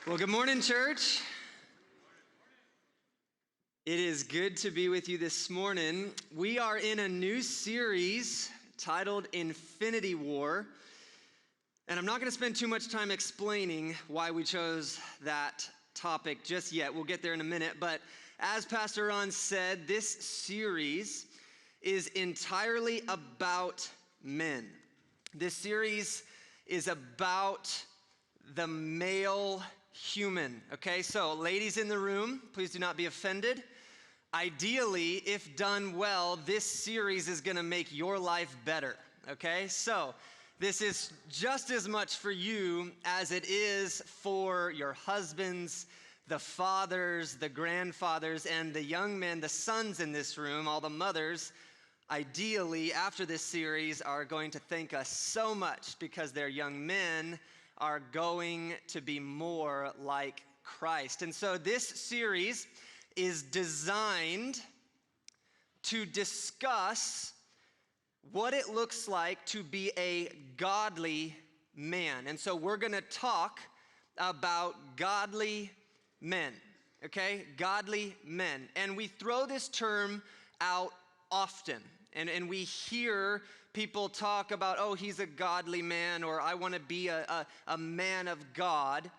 Well, good morning, church. It is good to be with you this morning. We are in a new series titled Infinity War, and I'm not going to spend too much time explaining why we chose that topic just yet. We'll get there in a minute, but as Pastor Ron said, this series is entirely about men. This series is about the male human, okay? So ladies in the room, please do not be offended. Ideally, if done well, this series is gonna make your life better, okay? So this is just as much for you as it is for your husbands, the fathers, the grandfathers, and the young men, the sons in this room, all the mothers, ideally, after this series, are going to thank us so much because their young men are going to be more like Christ. And so this series is designed to discuss what it looks like to be a godly man. And so we're going to talk about godly men, okay? Godly men. And we throw this term out often. And we hear people talk about, oh, he's a godly man, or I want to be a man of God.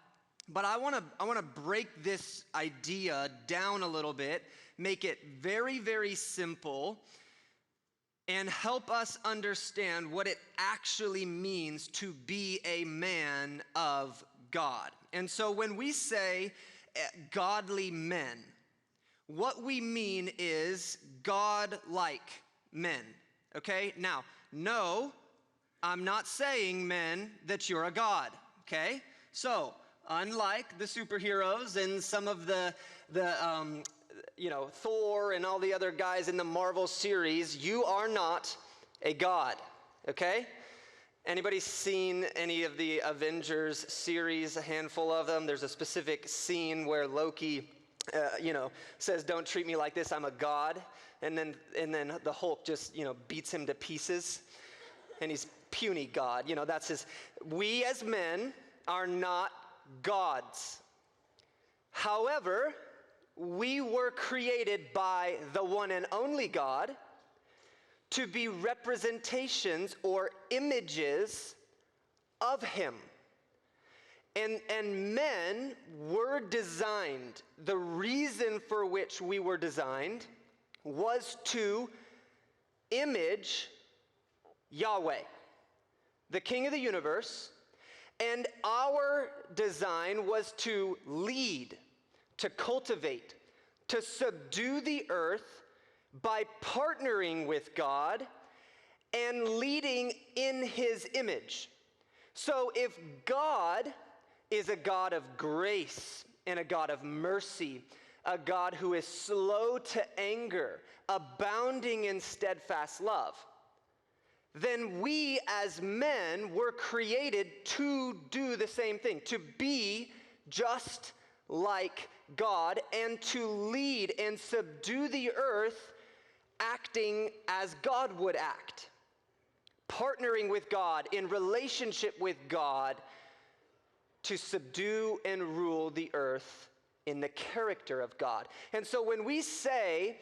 But I want to break this idea down a little bit, make it very, very simple, and help us understand what it actually means to be a man of God. And so when we say godly men, what we mean is God-like men, okay? Now, no, I'm not saying, men, that you're a god, okay? So, unlike the superheroes and some of the Thor and all the other guys in the Marvel series, you are not a god, okay? Anybody seen any of the Avengers series, a handful of them? There's a specific scene where Loki says, don't treat me like this, I'm a god. And then the Hulk just, beats him to pieces. And he's puny God. That's his. We as men are not gods. However, we were created by the one and only God to be representations or images of him. And men were designed, the reason for which we were designed was to image Yahweh, the King of the universe, and our design was to lead, to cultivate, to subdue the earth by partnering with God and leading in his image. So if God is a God of grace and a God of mercy, a God who is slow to anger, abounding in steadfast love, then we as men were created to do the same thing, to be just like God and to lead and subdue the earth, acting as God would act, partnering with God, in relationship with God, to subdue and rule the earth in the character of God. And so when we say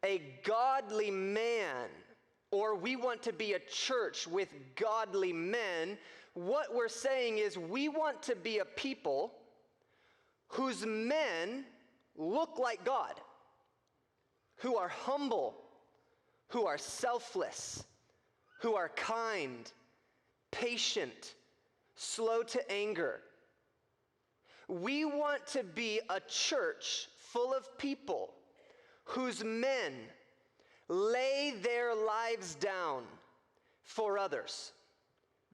a godly man, or we want to be a church with godly men, what we're saying is we want to be a people whose men look like God, who are humble, who are selfless, who are kind, patient, slow to anger. We want to be a church full of people whose men lay their lives down for others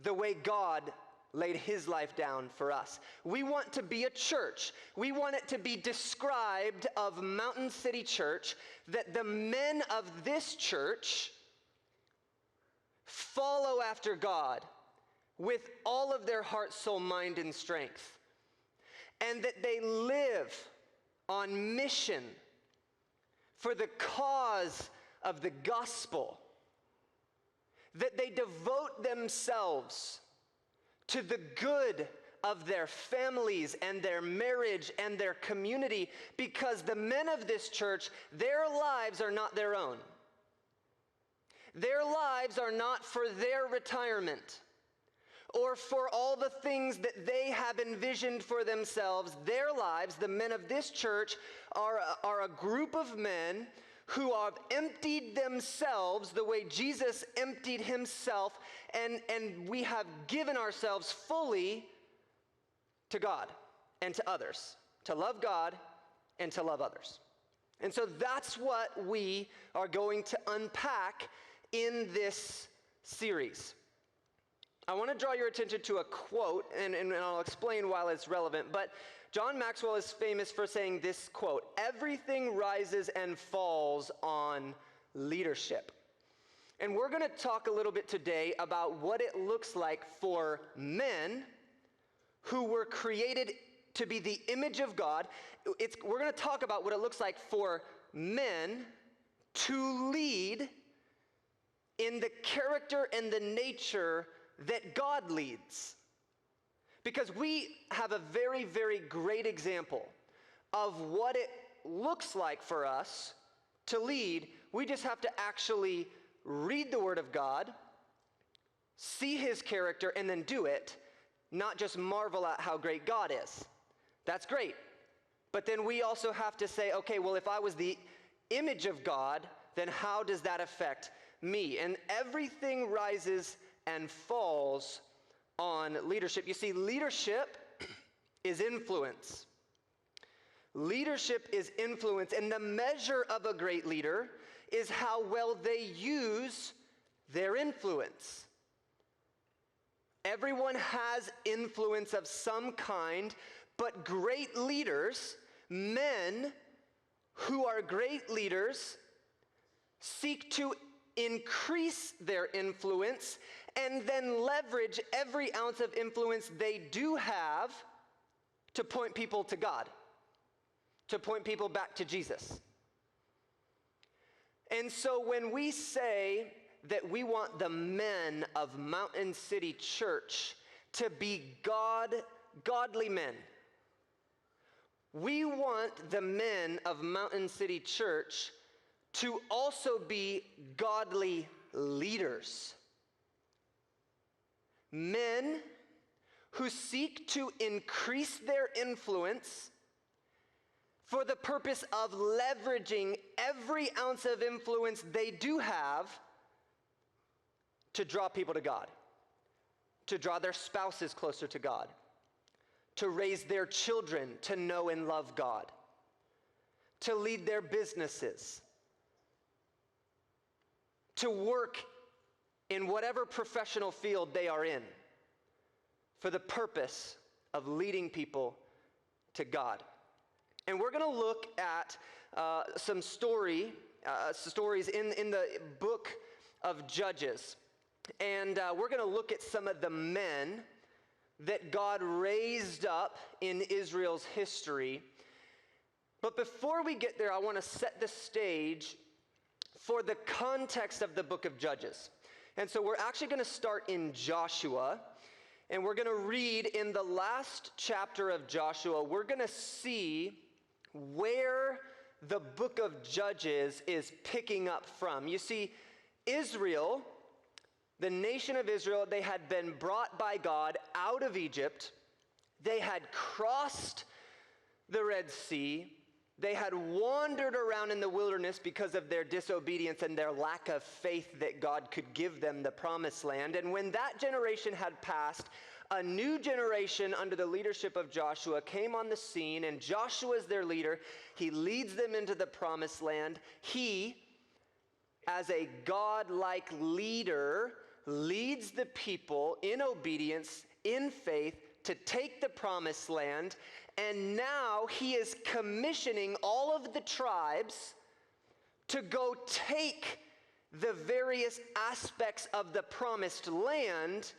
the way God laid his life down for us. We want to be a church. We want it to be described of Mountain City Church that the men of this church follow after God with all of their heart, soul, mind, and strength. And that they live on mission for the cause of the gospel. That they devote themselves to the good of their families and their marriage and their community, because the men of this church, their lives are not their own. Their lives are not for their retirement or for all the things that they have envisioned for themselves. Their lives, the men of this church, are a group of men who have emptied themselves the way Jesus emptied himself, and we have given ourselves fully to God and to others, to love God and to love others. And so that's what we are going to unpack in this series. I want to draw your attention to a quote, and I'll explain why it's relevant, but John Maxwell is famous for saying this quote: "Everything rises and falls on leadership." And we're going to talk a little bit today about what it looks like for men who were created to be the image of God. We're going to talk about what it looks like for men to lead in the character and the nature that God leads. Because we have a very, very great example of what it looks like for us to lead. We just have to actually read the Word of God, see His character, and then do it, not just marvel at how great God is. That's great. But then we also have to say, okay, well, if I was the image of God, then how does that affect me? And everything rises and falls on leadership. You see, leadership is influence. Leadership is influence, and the measure of a great leader is how well they use their influence. Everyone has influence of some kind, but great leaders, men who are great leaders, seek to increase their influence and then leverage every ounce of influence they do have to point people to God, to point people back to Jesus. And so when we say that we want the men of Mountain City Church to be godly men, we want the men of Mountain City Church to also be godly leaders. Men who seek to increase their influence for the purpose of leveraging every ounce of influence they do have to draw people to God, to draw their spouses closer to God, to raise their children to know and love God, to lead their businesses, to work in whatever professional field they are in for the purpose of leading people to God. And we're going to look at some stories in the book of Judges. And we're going to look at some of the men that God raised up in Israel's history. But before we get there, I want to set the stage for the context of the book of Judges. And so we're actually going to start in Joshua, and we're going to read in the last chapter of Joshua. We're going to see where the book of Judges is picking up from. You see, Israel, the nation of Israel, they had been brought by God out of Egypt. They had crossed the Red Sea. They had wandered around in the wilderness because of their disobedience and their lack of faith that God could give them the promised land. And when that generation had passed, a new generation under the leadership of Joshua came on the scene, and Joshua is their leader. He leads them into the promised land. He, as a God-like leader, leads the people in obedience, in faith, to take the promised land. And now he is commissioning all of the tribes to go take the various aspects of the promised land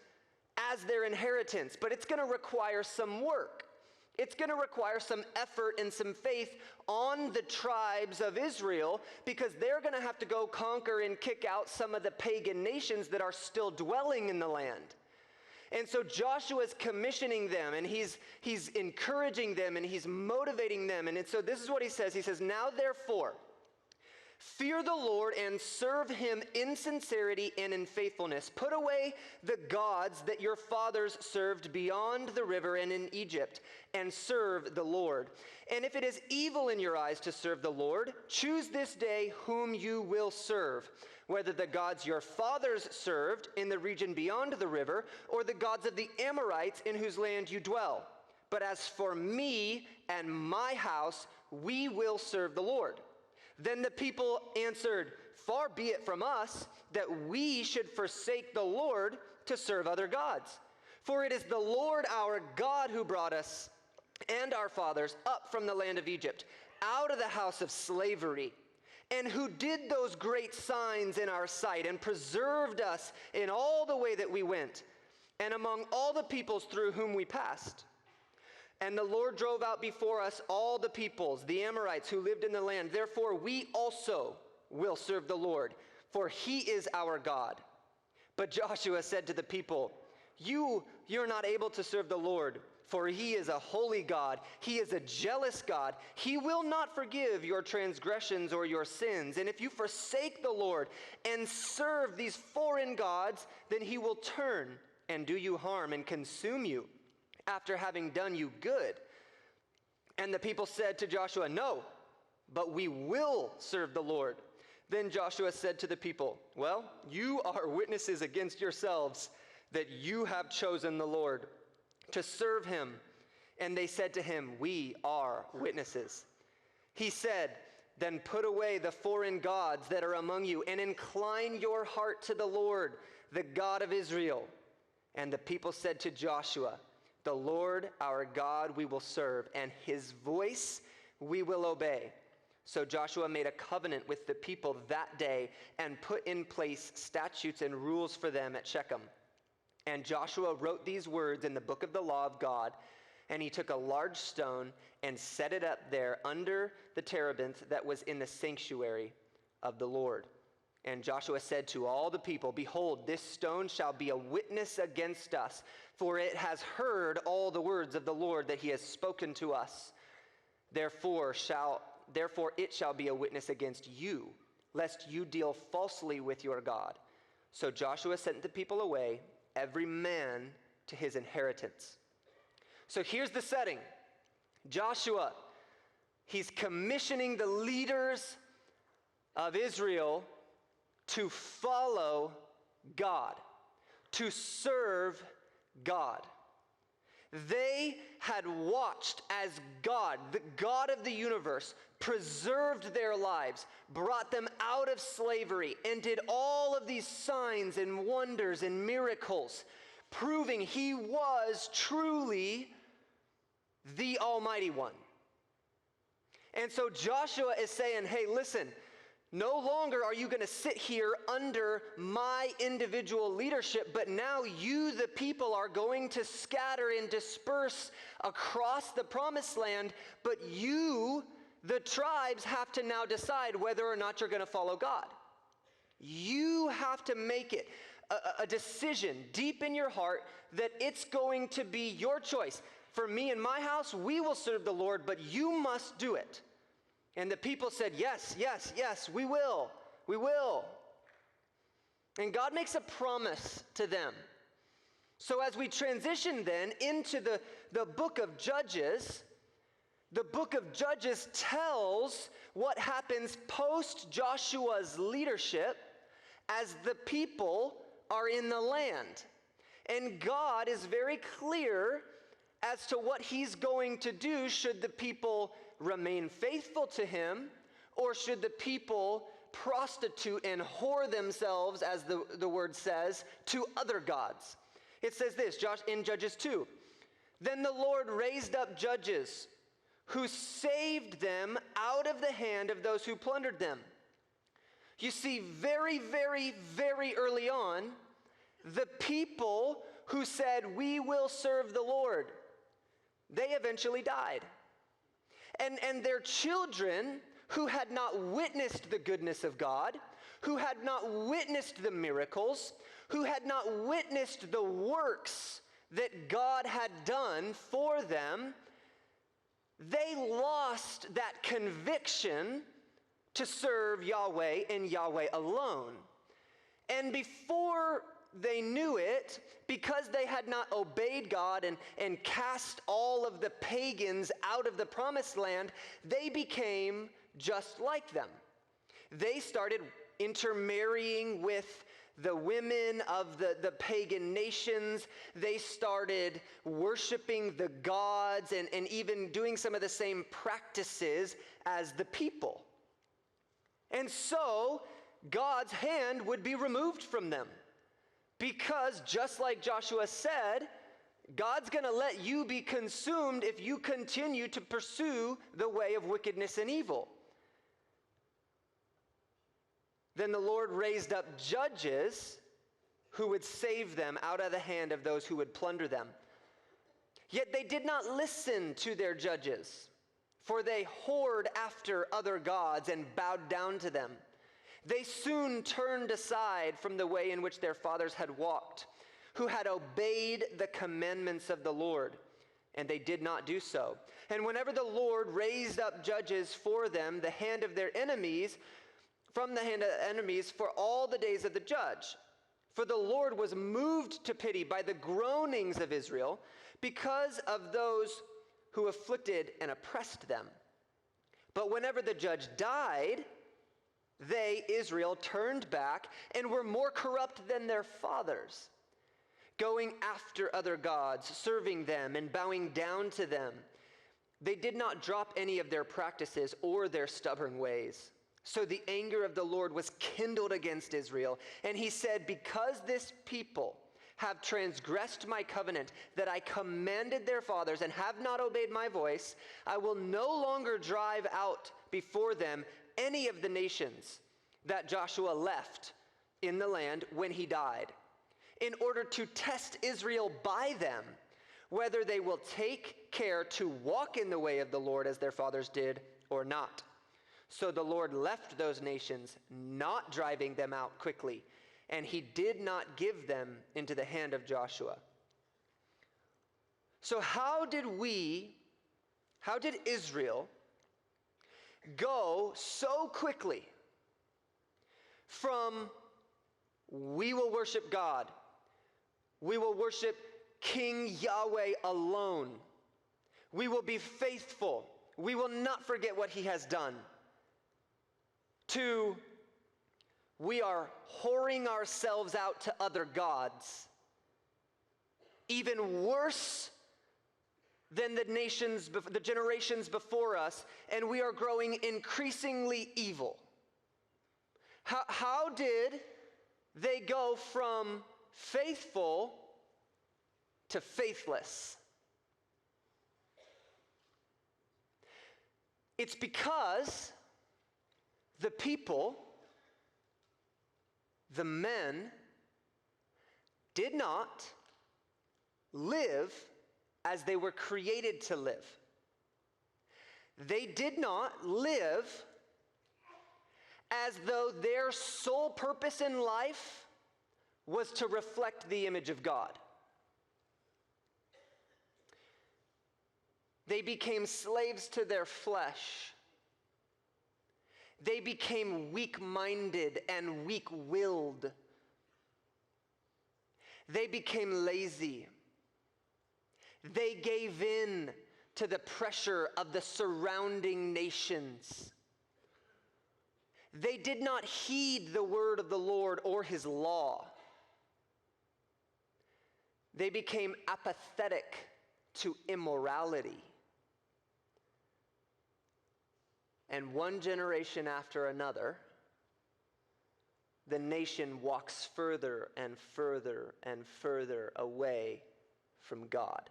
as their inheritance. But it's going to require some work. It's going to require some effort and some faith on the tribes of Israel, because they're going to have to go conquer and kick out some of the pagan nations that are still dwelling in the land. And so Joshua is commissioning them, and he's encouraging them, and he's motivating them. And so this is what he says. He says, now therefore, fear the Lord and serve him in sincerity and in faithfulness. Put away the gods that your fathers served beyond the river and in Egypt, and serve the Lord. And if it is evil in your eyes to serve the Lord, choose this day whom you will serve, whether the gods your fathers served in the region beyond the river, or the gods of the Amorites in whose land you dwell. But as for me and my house, we will serve the Lord. Then the people answered, far be it from us that we should forsake the Lord to serve other gods. For it is the Lord our God who brought us and our fathers up from the land of Egypt, out of the house of slavery, and who did those great signs in our sight and preserved us in all the way that we went, and among all the peoples through whom we passed. And the Lord drove out before us all the peoples, the Amorites who lived in the land. Therefore we also will serve the Lord, for he is our God. But Joshua said to the people, you're not able to serve the Lord, for he is a holy God. He is a jealous God. He will not forgive your transgressions or your sins. And if you forsake the Lord and serve these foreign gods, then he will turn and do you harm and consume you after having done you good. And the people said to Joshua, no, but we will serve the Lord. Then Joshua said to the people, well, you are witnesses against yourselves that you have chosen the Lord to serve him. And they said to him, we are witnesses. He said, then put away the foreign gods that are among you and incline your heart to the Lord, the God of Israel. And the people said to Joshua, the Lord our God we will serve, and his voice we will obey. So Joshua made a covenant with the people that day and put in place statutes and rules for them at Shechem. And Joshua wrote these words in the book of the law of God, and he took a large stone and set it up there under the terebinth that was in the sanctuary of the Lord. And Joshua said to all the people, behold, this stone shall be a witness against us, for it has heard all the words of the Lord that he has spoken to us. Therefore it shall be a witness against you, lest you deal falsely with your God. So Joshua sent the people away, every man to his inheritance. So here's the setting. Joshua, he's commissioning the leaders of Israel to follow God, to serve God. They had watched as God, the God of the universe, preserved their lives, brought them out of slavery, and did all of these signs and wonders and miracles, proving he was truly the Almighty One. And so Joshua is saying, hey, listen, no longer are you going to sit here under my individual leadership, but now you, the people, are going to scatter and disperse across the promised land, but you, the tribes, have to now decide whether or not you're going to follow God. You have to make it a decision deep in your heart that it's going to be your choice. For me and my house, we will serve the Lord, but you must do it. And the people said, yes, yes, yes, we will. We will. And God makes a promise to them. So as we transition then into the book of Judges, the book of Judges tells what happens post Joshua's leadership as the people are in the land. And God is very clear as to what he's going to do should the people remain faithful to him, or should the people prostitute and whore themselves, as the word says, to other gods. It says this, in Judges 2, then the Lord raised up judges who saved them out of the hand of those who plundered them. You see, very, very, very early on, the people who said, we will serve the Lord, they eventually died. And their children, who had not witnessed the goodness of God, who had not witnessed the miracles, who had not witnessed the works that God had done for them, they lost that conviction to serve Yahweh and Yahweh alone. And before they knew it, because they had not obeyed God and cast all of the pagans out of the promised land, they became just like them. They started intermarrying with the women of the pagan nations. They started worshiping the gods and even doing some of the same practices as the people. And so God's hand would be removed from them. Because just like Joshua said, God's going to let you be consumed if you continue to pursue the way of wickedness and evil. Then the Lord raised up judges who would save them out of the hand of those who would plunder them. Yet they did not listen to their judges, for they whored after other gods and bowed down to them. They soon turned aside from the way in which their fathers had walked, who had obeyed the commandments of the Lord, and they did not do so. And whenever the Lord raised up judges for them, the hand of their enemies, from the hand of the enemies for all the days of the judge. For the Lord was moved to pity by the groanings of Israel because of those who afflicted and oppressed them. But whenever the judge died, they, Israel, turned back and were more corrupt than their fathers, going after other gods, serving them and bowing down to them. They did not drop any of their practices or their stubborn ways. So the anger of the Lord was kindled against Israel, and he said, because this people have transgressed my covenant that I commanded their fathers and have not obeyed my voice, I will no longer drive out before them any of the nations that Joshua left in the land when he died, in order to test Israel by them, whether they will take care to walk in the way of the Lord as their fathers did or not. So the Lord left those nations, not driving them out quickly, and he did not give them into the hand of Joshua. So how did Israel go so quickly from we will worship God, we will worship King Yahweh alone, we will be faithful, we will not forget what he has done, to we are whoring ourselves out to other gods, even worse than the generations before us, and we are growing increasingly evil? How did they go from faithful to faithless? It's because the people, the men, did not live as they were created to live. They did not live as though their sole purpose in life was to reflect the image of God. They became slaves to their flesh. They became weak-minded and weak-willed. They became lazy. They gave in to the pressure of the surrounding nations. They did not heed the word of the Lord or his law. They became apathetic to immorality. And one generation after another, the nation walks further and further and further away from God.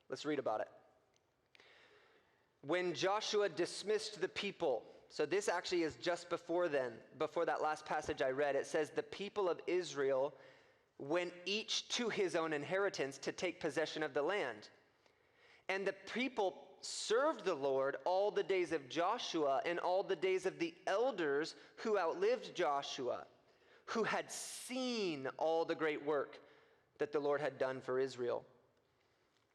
Let's read about it. When Joshua dismissed the people, so this actually is just before that last passage I read, it says the people of Israel went each to his own inheritance to take possession of the land. And the people served the Lord all the days of Joshua and all the days of the elders who outlived Joshua, who had seen all the great work that the Lord had done for Israel.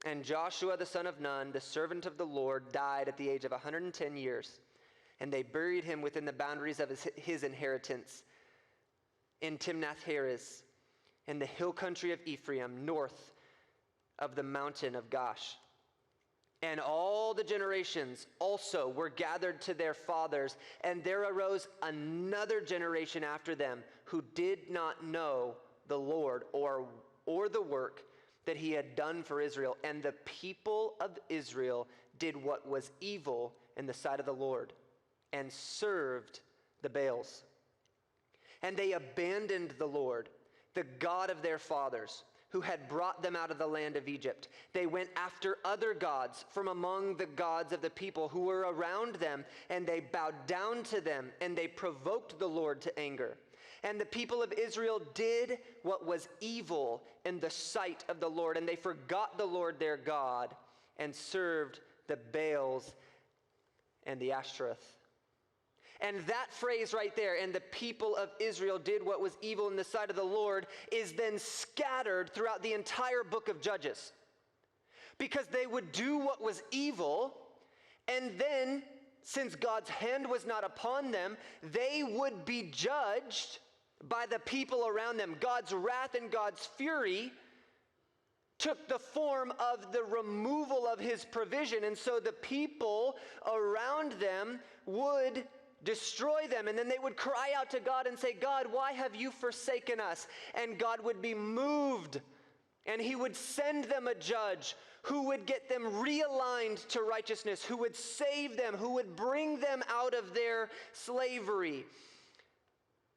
And Joshua the son of Nun, the servant of the Lord, died at the age of 110 years, and they buried him within the boundaries of his inheritance in Timnath-Heres, in the hill country of Ephraim, north of the mountain of Gash. And all the generations also were gathered to their fathers, and there arose another generation after them who did not know the Lord or the work that he had done for Israel. And the people of Israel did what was evil in the sight of the Lord, and served the Baals. And they abandoned the Lord, the God of their fathers, who had brought them out of the land of Egypt. They went after other gods from among the gods of the people who were around them, and they bowed down to them, and they provoked the Lord to anger. And the people of Israel did what was evil in the sight of the Lord, and they forgot the Lord their God, and served the Baals and the Ashtoreth. And that phrase right there, and the people of Israel did what was evil in the sight of the Lord, is then scattered throughout the entire book of Judges. Because they would do what was evil, and then, since God's hand was not upon them, they would be judged by the people around them. God's wrath and God's fury took the form of the removal of his provision, and so the people around them would destroy them, and then they would cry out to God and say, God, why have you forsaken us? And God would be moved, and he would send them a judge who would get them realigned to righteousness, who would save them, who would bring them out of their slavery.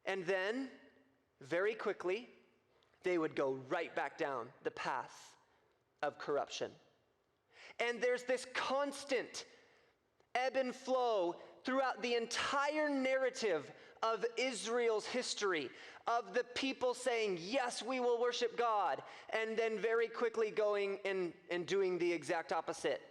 And then, very quickly, they would go right back down the path of corruption. And there's this constant ebb and flow throughout the entire narrative of Israel's history, of the people saying, yes, we will worship God, and then very quickly going and doing the exact opposite,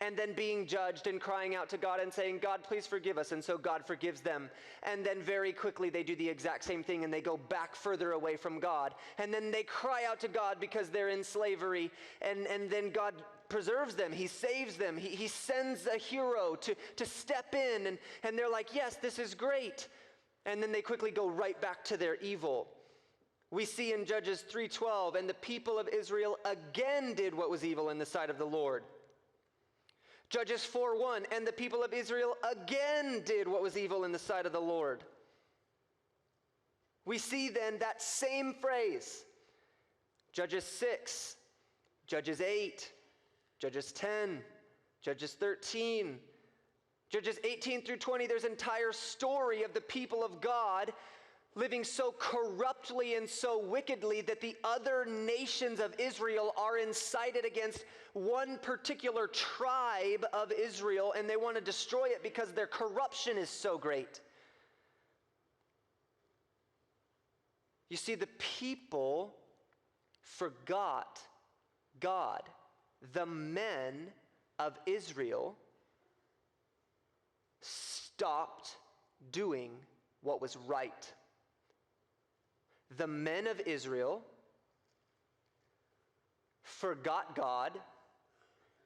and then being judged and crying out to God and saying, God, please forgive us, and so God forgives them, and then very quickly they do the exact same thing, and they go back further away from God, and then they cry out to God because they're in slavery, and then God preserves them, he saves them, he sends a hero to step in, and they're like, yes, this is great. And then they quickly go right back to their evil. We see in Judges 3:12, and the people of Israel again did what was evil in the sight of the Lord. Judges 4:1, and the people of Israel again did what was evil in the sight of the Lord. We see then that same phrase, Judges 6, Judges 8, Judges 10, Judges 13, Judges 18 through 20, there's an entire story of the people of God living so corruptly and so wickedly that the other nations of Israel are incited against one particular tribe of Israel, and they want to destroy it because their corruption is so great. You see, the people forgot God. The men of Israel stopped doing what was right. The men of Israel forgot God,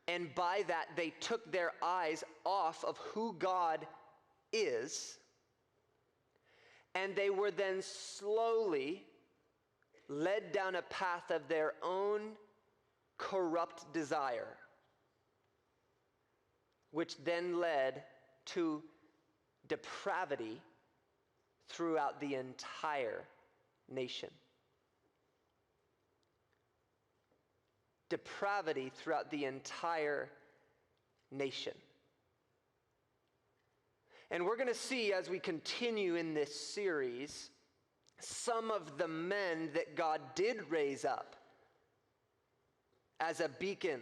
and by that they took their eyes off of who God is, and they were then slowly led down a path of their own corrupt desire, which then led to depravity throughout the entire nation. Depravity throughout the entire nation. And we're going to see as we continue in this series some of the men that God did raise up as a beacon.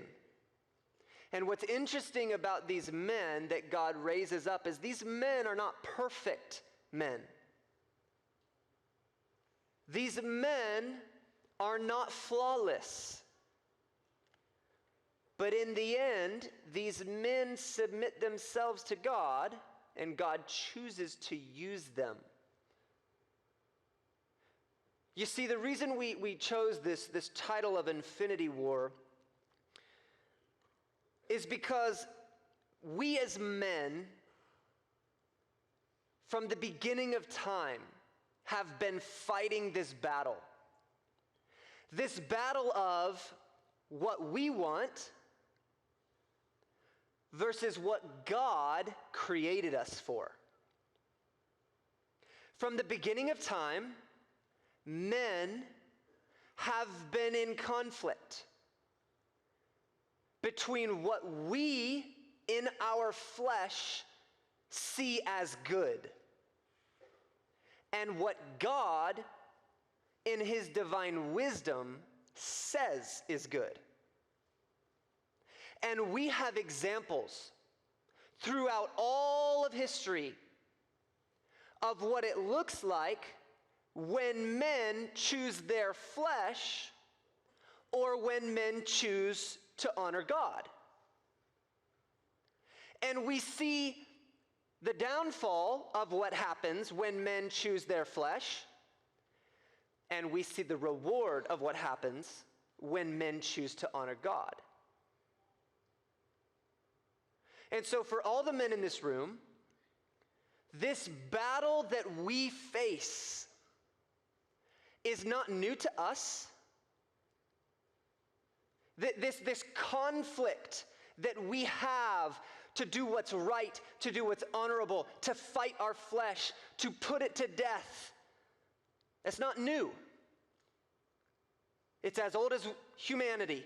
And what's interesting about these men that God raises up is these men are not perfect men. These men are not flawless. But in the end, these men submit themselves to God, and God chooses to use them. You see, the reason we chose this title of Infinity War is because we as men, from the beginning of time, have been fighting this battle. This battle of what we want versus what God created us for. From the beginning of time, men have been in conflict between what we in our flesh see as good and what God in his divine wisdom says is good. And we have examples throughout all of history of what it looks like when men choose their flesh or when men choose to honor God. And we see the downfall of what happens when men choose their flesh, and we see the reward of what happens when men choose to honor God. And so for all the men in this room, this battle that we face is not new to us. This conflict that we have to do what's right, to do what's honorable, to fight our flesh, to put it to death, it's not new. It's as old as humanity.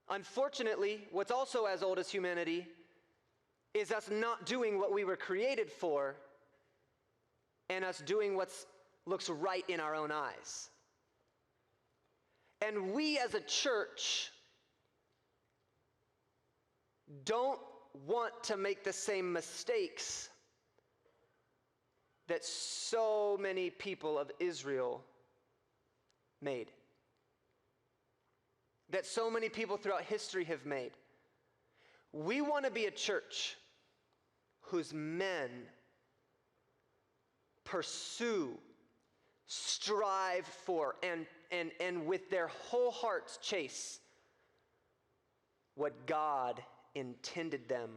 Unfortunately, what's also as old as humanity is us not doing what we were created for and us doing what looks right in our own eyes. And we as a church don't want to make the same mistakes that so many people of Israel made. That so many people throughout history have made. We want to be a church whose men pursue, strive for, and with their whole hearts chase what God intended them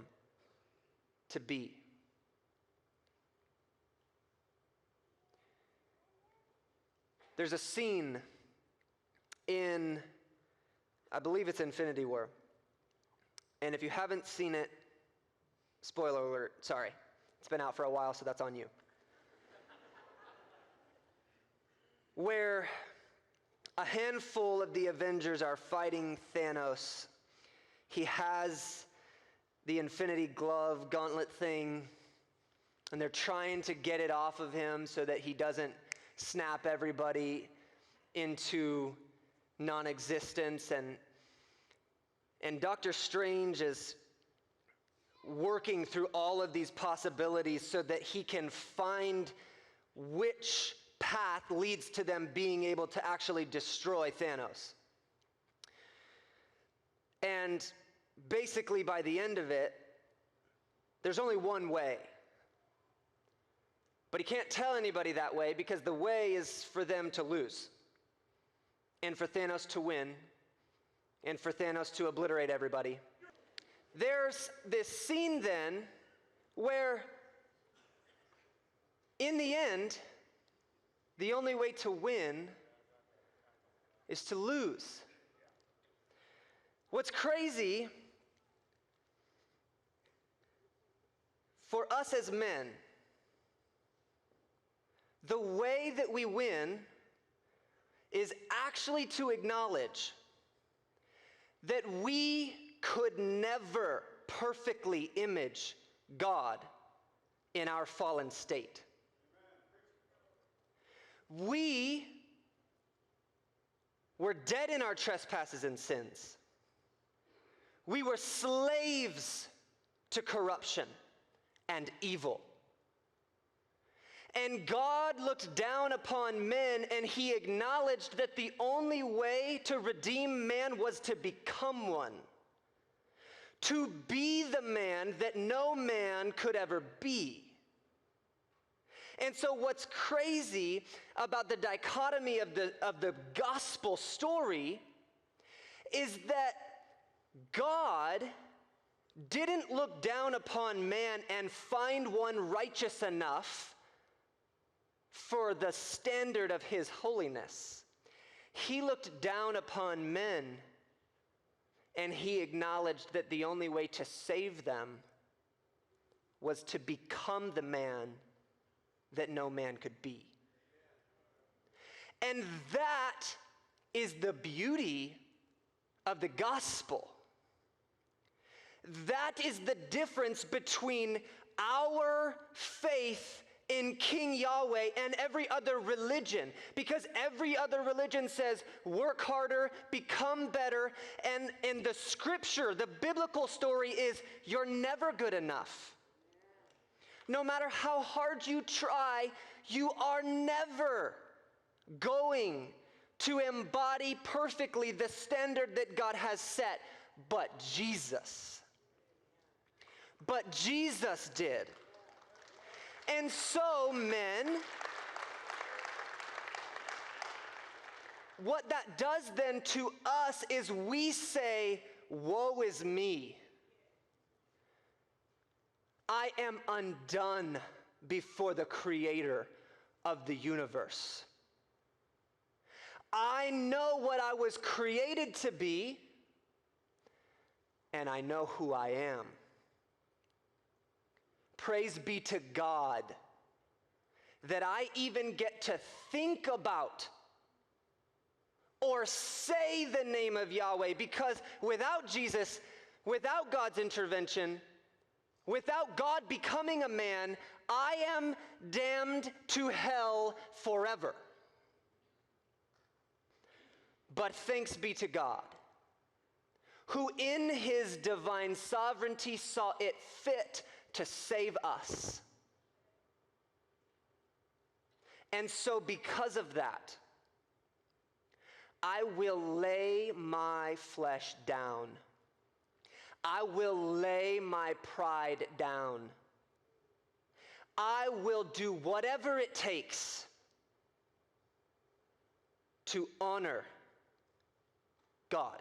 to be. There's a scene in, I believe it's Infinity War. And if you haven't seen it, spoiler alert, sorry. It's been out for a while, so that's on you. Where a handful of the Avengers are fighting Thanos. He has the Infinity Glove gauntlet thing, and they're trying to get it off of him so that he doesn't snap everybody into non-existence. And Dr. Strange is working through all of these possibilities so that he can find which path leads to them being able to actually destroy Thanos. And basically by the end of it, there's only one way. But he can't tell anybody that way because the way is for them to lose. And for Thanos to win. And for Thanos to obliterate everybody. There's this scene then where in the end, the only way to win is to lose. What's crazy for us as men, the way that we win is actually to acknowledge that we could never perfectly image God in our fallen state. We were dead in our trespasses and sins. We were slaves to corruption and evil. And God looked down upon men and he acknowledged that the only way to redeem man was to become one. To be the man that no man could ever be. And so what's crazy about the dichotomy of the gospel story is that God didn't look down upon man and find one righteous enough for the standard of his holiness. He looked down upon men and he acknowledged that the only way to save them was to become the man that no man could be. And that is the beauty of the gospel. That is the difference between our faith in King Yahweh and every other religion. Because every other religion says, work harder, become better. And in the scripture, the biblical story is, you're never good enough. No matter how hard you try, you are never going to embody perfectly the standard that God has set. But Jesus did. And so, men, what that does then to us is we say, woe is me. I am undone before the creator of the universe. I know what I was created to be, and I know who I am. Praise be to God that I even get to think about or say the name of Yahweh, because without Jesus, without God's intervention, without God becoming a man, I am damned to hell forever. But thanks be to God, who in his divine sovereignty saw it fit to save us. And so because of that, I will lay my flesh down. I will lay my pride down. I will do whatever it takes to honor God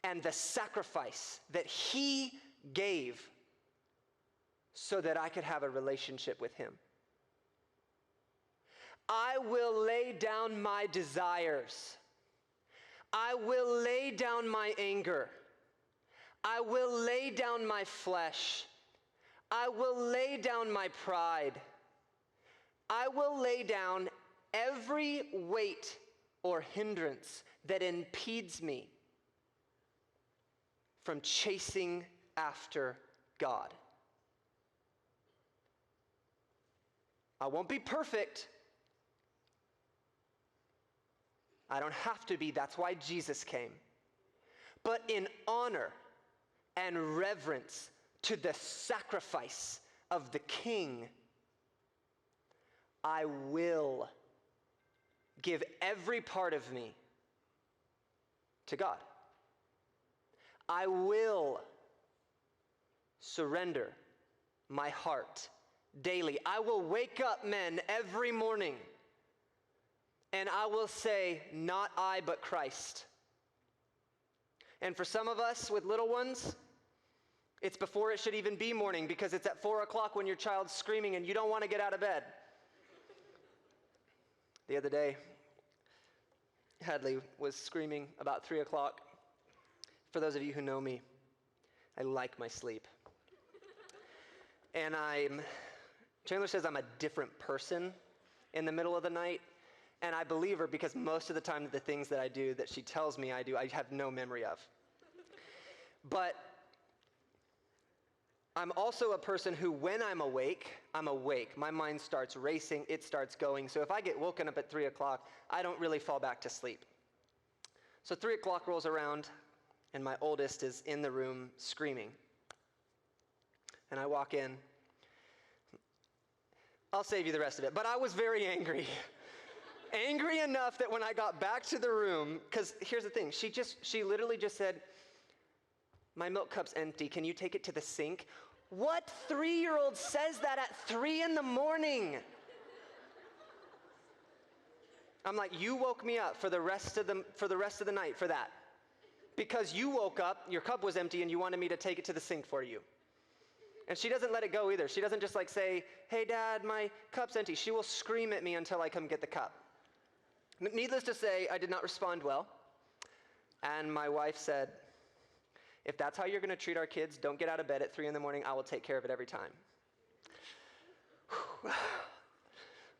and the sacrifice that he gave so that I could have a relationship with him. I will lay down my desires. I will lay down my anger. I will lay down my flesh. I will lay down my pride. I will lay down every weight or hindrance that impedes me from chasing after God. I won't be perfect. I don't have to be. That's why Jesus came. But in honor and reverence to the sacrifice of the King, I will give every part of me to God. I will surrender my heart daily. I will wake up, men, every morning, and I will say, not I, but Christ. And for some of us with little ones, it's before it should even be morning, because it's at 4 o'clock when your child's screaming and you don't want to get out of bed. The other day, Hadley was screaming about 3 o'clock. For those of you who know me, I like my sleep. And Chandler says I'm a different person in the middle of the night. And I believe her, because most of the time the things that I do that she tells me I do, I have no memory of. But I'm also a person who, when I'm awake. My mind starts racing, it starts going. So if I get woken up at 3 o'clock, I don't really fall back to sleep. So 3 o'clock rolls around, and my oldest is in the room screaming. And I walk in. I'll save you the rest of it. But I was very angry. Angry enough that when I got back to the room, because here's the thing, she literally just said, my milk cup's empty, can you take it to the sink? What 3-year-old says that at 3 in the morning? I'm like, you woke me up for the rest of the night for that. Because you woke up, your cup was empty, and you wanted me to take it to the sink for you. And she doesn't let it go either. She doesn't just like say, hey Dad, my cup's empty. She will scream at me until I come get the cup. Needless to say, I did not respond well. And my wife said, if that's how you're going to treat our kids, don't get out of bed at 3 in the morning. I will take care of it every time.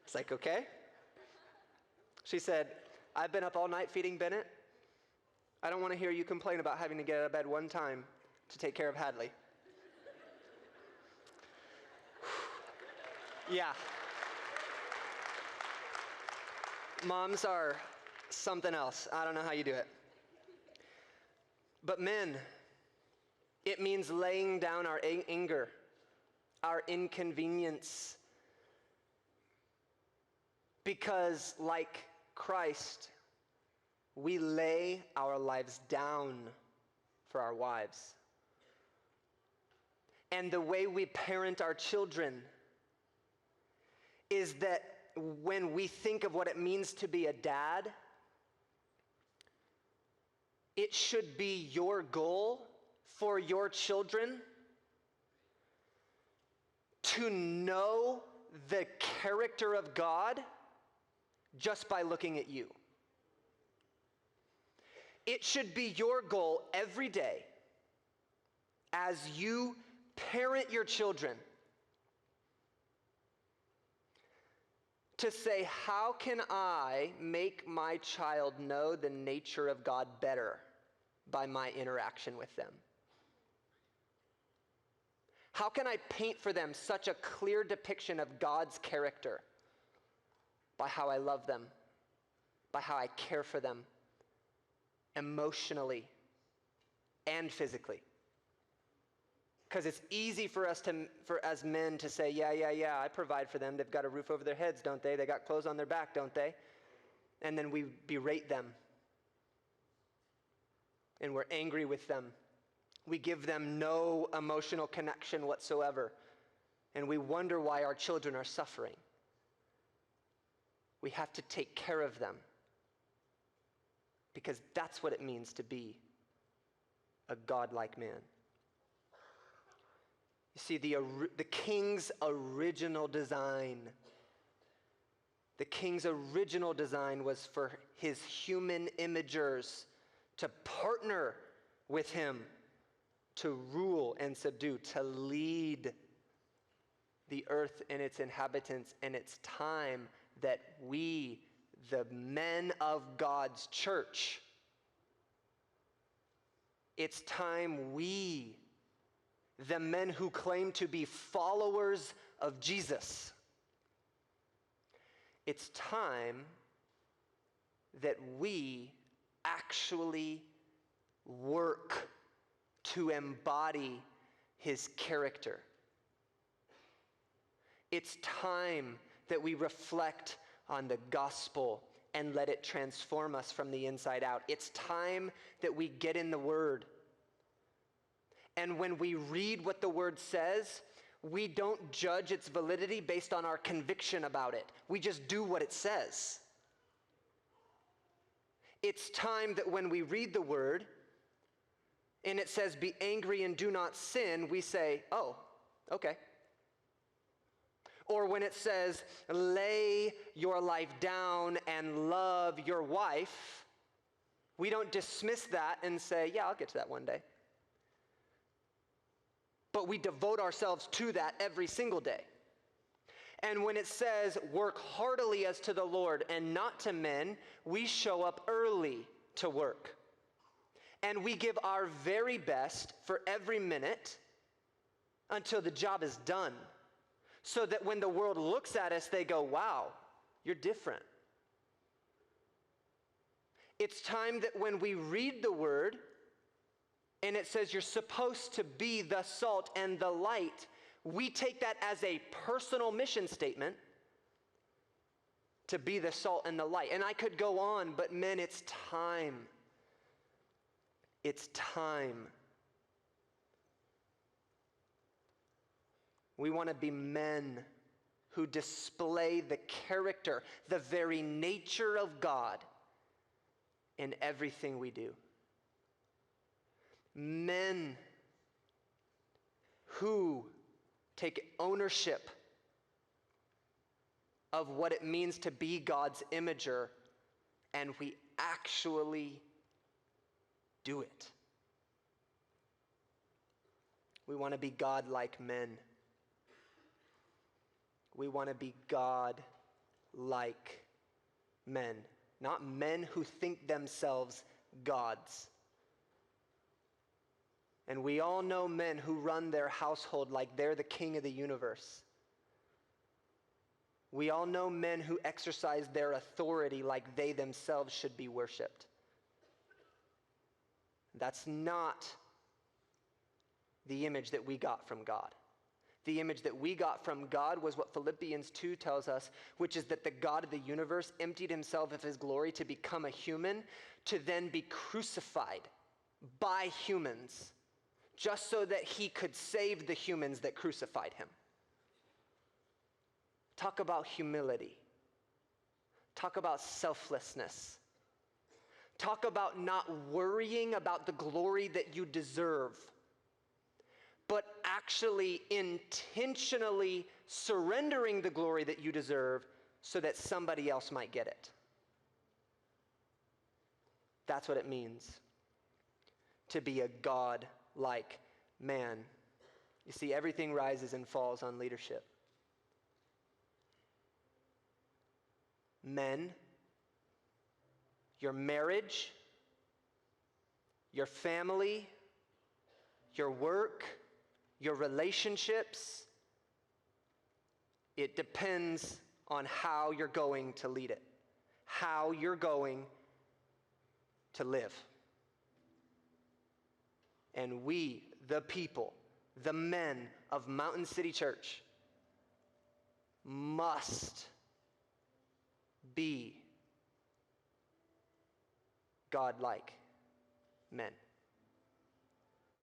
It's like, okay. She said, I've been up all night feeding Bennett. I don't want to hear you complain about having to get out of bed one time to take care of Hadley. Yeah. Moms are something else. I don't know how you do it. But men, it means laying down our anger, our inconvenience. Because like Christ, we lay our lives down for our wives. And the way we parent our children is that when we think of what it means to be a dad, it should be your goal for your children to know the character of God just by looking at you. It should be your goal every day as you parent your children to say, how can I make my child know the nature of God better by my interaction with them? How can I paint for them such a clear depiction of God's character by how I love them, by how I care for them emotionally and physically? Because it's easy for us as men to say, yeah, I provide for them. They've got a roof over their heads, don't they? They got clothes on their back, don't they? And then we berate them. And we're angry with them. We give them no emotional connection whatsoever. And we wonder why our children are suffering. We have to take care of them. Because that's what it means to be a godlike man. You see, the king's original design, was for his human imagers to partner with him, to rule and subdue, to lead the earth and its inhabitants. And it's time that we, the men of God's church, it's time we, the men who claim to be followers of Jesus, it's time that we actually work to embody his character. It's time that we reflect on the gospel and let it transform us from the inside out. It's time that we get in the Word. And when we read what the Word says, we don't judge its validity based on our conviction about it. We just do what it says. It's time that when we read the Word, and it says, be angry and do not sin, we say, oh, okay. Or when it says, lay your life down and love your wife, we don't dismiss that and say, yeah, I'll get to that one day. But we devote ourselves to that every single day. And when it says, work heartily as to the Lord and not to men, we show up early to work. And we give our very best for every minute until the job is done. So that when the world looks at us, they go, wow, you're different. It's time that when we read the Word, and it says you're supposed to be the salt and the light, we take that as a personal mission statement to be the salt and the light. And I could go on, but men, it's time. It's time. We want to be men who display the character, the very nature of God in everything we do. Men who take ownership of what it means to be God's imager, and we actually do it. We want to be God-like men. We want to be God-like men, not men who think themselves gods. And we all know men who run their household like they're the king of the universe. We all know men who exercise their authority like they themselves should be worshiped. That's not the image that we got from God. The image that we got from God was what Philippians 2 tells us, which is that the God of the universe emptied himself of his glory to become a human, to then be crucified by humans, just so that he could save the humans that crucified him. Talk about humility. Talk about selflessness. Talk about not worrying about the glory that you deserve, but actually intentionally surrendering the glory that you deserve so that somebody else might get it. That's what it means to be a God-like man. You see, everything rises and falls on leadership. Men, your marriage, your family, your work, your relationships, it depends on how you're going to lead it, how you're going to live. And we, the people, the men of Mountain City Church, must be God-like men.